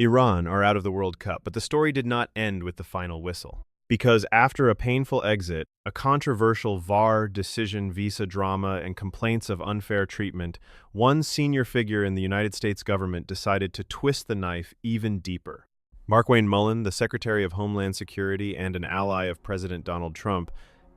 Iran are out of the World Cup, but the story did not end with the final whistle. Because after a painful exit, a controversial VAR decision, visa drama, and complaints of unfair treatment, one senior figure in the United States government decided to twist the knife even deeper. Markwayne Mullin, the Secretary of Homeland Security and an ally of President Donald Trump,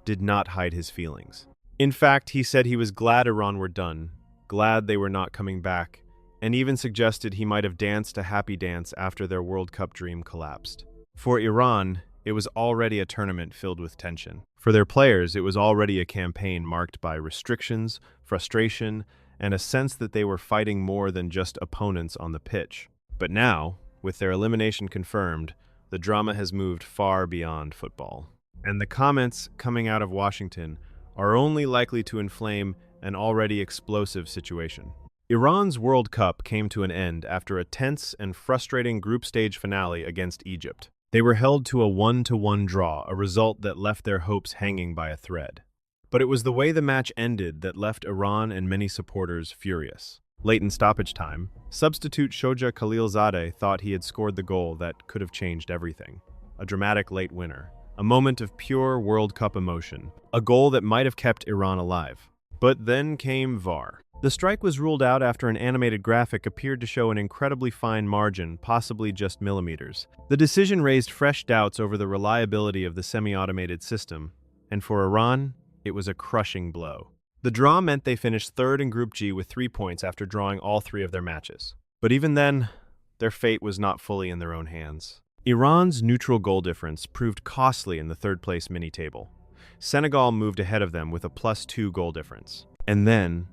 did not hide his feelings. In fact, he said he was glad Iran were done, glad they were not coming back, and even suggested he might have danced a happy dance after their World Cup dream collapsed. For Iran, it was already a tournament filled with tension. For their players, it was already a campaign marked by restrictions, frustration, and a sense that they were fighting more than just opponents on the pitch. But now, with their elimination confirmed, the drama has moved far beyond football. And the comments coming out of Washington are only likely to inflame an already explosive situation. Iran's World Cup came to an end after a tense and frustrating group stage finale against Egypt. They were held to a 1-1 draw, a result that left their hopes hanging by a thread. But it was the way the match ended that left Iran and many supporters furious. Late in stoppage time, substitute Shoja Khalilzadeh thought he had scored the goal that could have changed everything. A dramatic late winner, a moment of pure World Cup emotion, a goal that might have kept Iran alive. But then came VAR. The strike was ruled out after an animated graphic appeared to show an incredibly fine margin, possibly just millimeters. The decision raised fresh doubts over the reliability of the semi-automated system, and for Iran, it was a crushing blow. The draw meant they finished third in Group G with 3 points after drawing all 3 of their matches. But even then, their fate was not fully in their own hands. Iran's neutral goal difference proved costly in the third-place mini-table. Senegal moved ahead of them with a +2 goal difference. And then,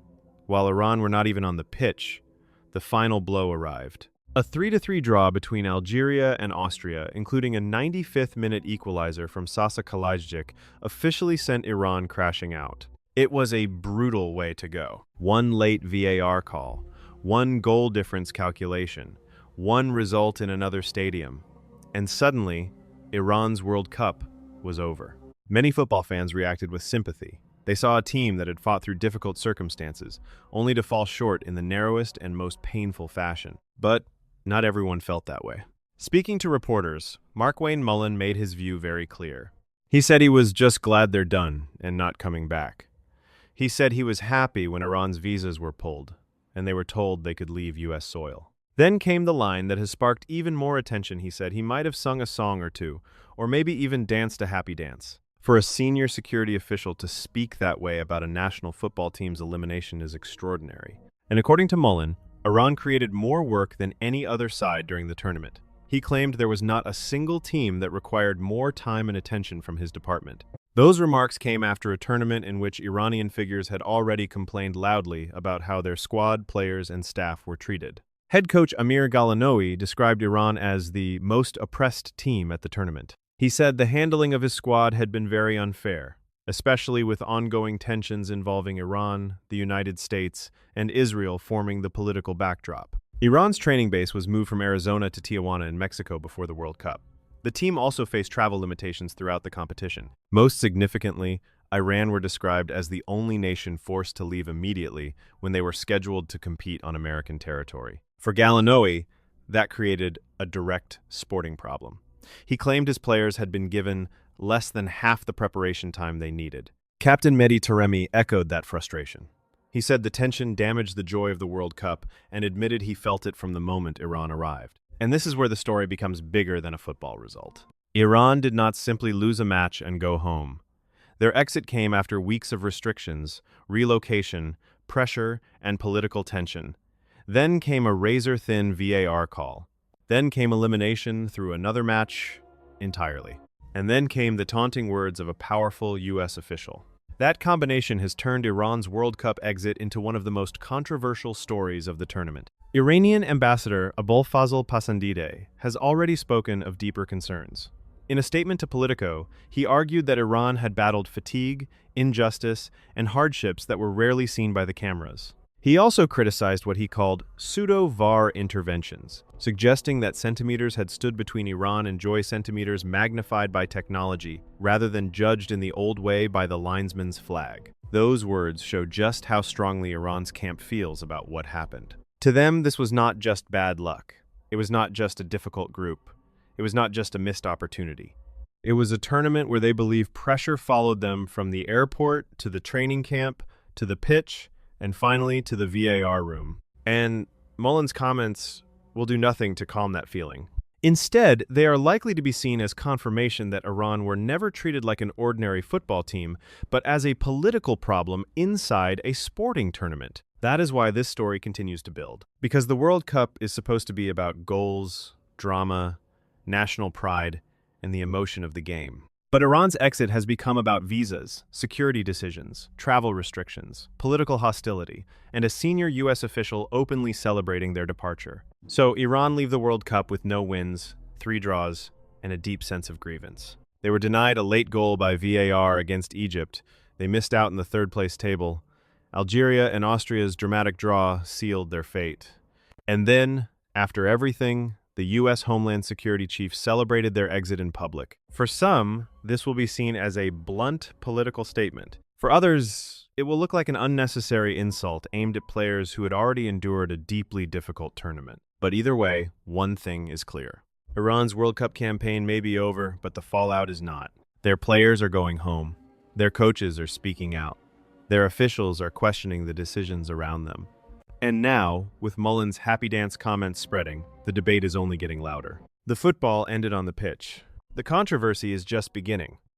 while Iran were not even on the pitch, the final blow arrived. A 3-3 draw between Algeria and Austria, including a 95th-minute equalizer from Sasa Kalajdzic, officially sent Iran crashing out. It was a brutal way to go. One late VAR call, one goal difference calculation, one result in another stadium, and suddenly, Iran's World Cup was over. Many football fans reacted with sympathy. They saw a team that had fought through difficult circumstances, only to fall short in the narrowest and most painful fashion. But not everyone felt that way. Speaking to reporters, Markwayne Mullin made his view very clear. He said he was just glad they're done and not coming back. He said he was happy when Iran's visas were pulled, and they were told they could leave U.S. soil. Then came the line that has sparked even more attention. He said he might have sung a song or two, or maybe even danced a happy dance. For a senior security official to speak that way about a national football team's elimination is extraordinary. And according to Mullin, Iran created more work than any other side during the tournament. He claimed there was not a single team that required more time and attention from his department. Those remarks came after a tournament in which Iranian figures had already complained loudly about how their squad, players, and staff were treated. Head coach Amir Galanoui described Iran as the most oppressed team at the tournament. He said the handling of his squad had been very unfair, especially with ongoing tensions involving Iran, the United States, and Israel forming the political backdrop. Iran's training base was moved from Arizona to Tijuana in Mexico before the World Cup. The team also faced travel limitations throughout the competition. Most significantly, Iran were described as the only nation forced to leave immediately when they were scheduled to compete on American territory. For Galanoui, that created a direct sporting problem. He claimed his players had been given less than half the preparation time they needed. Captain Mehdi Taremi echoed that frustration. He said the tension damaged the joy of the World Cup and admitted he felt it from the moment Iran arrived. And this is where the story becomes bigger than a football result. Iran did not simply lose a match and go home. Their exit came after weeks of restrictions, relocation, pressure, and political tension. Then came a razor-thin VAR call. Then came elimination through another match entirely. And then came the taunting words of a powerful U.S. official. That combination has turned Iran's World Cup exit into one of the most controversial stories of the tournament. Iranian ambassador Abolfazl Pasandideh has already spoken of deeper concerns. In a statement to Politico, he argued that Iran had battled fatigue, injustice, and hardships that were rarely seen by the cameras. He also criticized what he called pseudo-VAR interventions, suggesting that centimeters had stood between Iran and joy centimeters magnified by technology, rather than judged in the old way by the linesman's flag. Those words show just how strongly Iran's camp feels about what happened. To them, this was not just bad luck. It was not just a difficult group. It was not just a missed opportunity. It was a tournament where they believe pressure followed them from the airport to the training camp to the pitch and finally to the VAR room. And Mullin's comments will do nothing to calm that feeling. Instead, they are likely to be seen as confirmation that Iran were never treated like an ordinary football team, but as a political problem inside a sporting tournament. That is why this story continues to build. Because the World Cup is supposed to be about goals, drama, national pride, and the emotion of the game. But Iran's exit has become about visas, security decisions, travel restrictions, political hostility, and a senior U.S. official openly celebrating their departure. So Iran leave the World Cup with no wins, 3 draws, and a deep sense of grievance. They were denied a late goal by VAR against Egypt. They missed out in the third-place table. Algeria and Austria's dramatic draw sealed their fate. And then, after everything, the U.S. Homeland Security Chief celebrated their exit in public. For some, this will be seen as a blunt political statement. For others, it will look like an unnecessary insult aimed at players who had already endured a deeply difficult tournament. But either way, one thing is clear. Iran's World Cup campaign may be over, but the fallout is not. Their players are going home. Their coaches are speaking out. Their officials are questioning the decisions around them. And now, with Mullin's happy dance comments spreading, the debate is only getting louder. The football ended on the pitch. The controversy is just beginning.